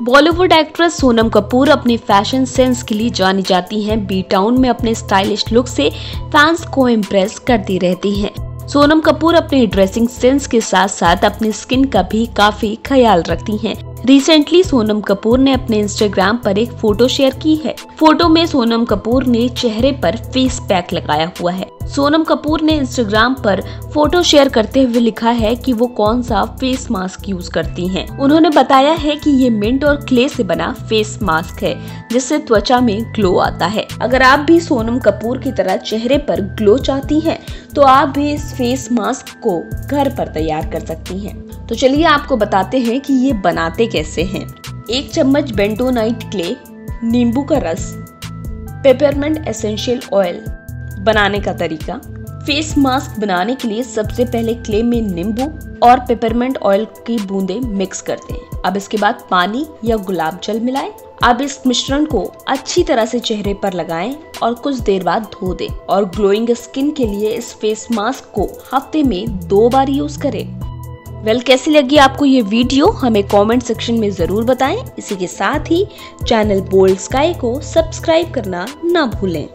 Bollywood actress Sonam Kapoor अपने fashion sense के लिए जानी जाती हैं। बी टाउन में अपने स्टाइलिश लुक से फैंस को इम्प्रेस करती रहती हैं। सोनम कपूर अपने ड्रेसिंग सेंस के साथ साथ अपनी स्किन का भी काफी ख्याल रखती हैं। रिसेंटली सोनम कपूर ने अपने इंस्टाग्राम पर एक फोटो शेयर की है। फोटो में सोनम कपूर ने चेहरे पर फेस पैक लगाया हुआ है। सोनम कपूर ने इंस्टाग्राम पर फोटो शेयर करते हुए लिखा है कि वो कौन सा फेस मास्क यूज करती हैं। उन्होंने बताया है कि ये मिंट और क्ले से बना फेस मास्क है, जिससे त्वचा में ग्लो आता है। अगर आप भी सोनम कपूर की तरह चेहरे पर ग्लो चाहती हैं, तो आप भी इस फेस मास्क को घर पर तैयार कर सकती हैं। तो चलिए आपको बताते हैं कि ये बनाते कैसे हैं। 1 चम्मच बेंटोनाइट क्ले, नींबू का रस, पेपरमेंट एसेंशियल ऑयल। बनाने का तरीका। फेस मास्क बनाने के लिए सबसे पहले क्ले में नींबू और पेपरमेंट ऑयल की बूंदें मिक्स करते हैं। अब इसके बाद पानी या गुलाब जल मिलाएं। अब इस मिश्रण को अच्छी तरह से चेहरे पर लगाएं और कुछ देर बाद धो दें। और ग्लोइंग स्किन के लिए इस फेस मास्क को हफ्ते में 2 बार यूज करें। कैसी लगी आपको ये वीडियो, हमें कमेंट सेक्शन में जरूर बताएं। इसी के साथ ही चैनल बोल्ड स्काई को सब्सक्राइब करना ना भूलें।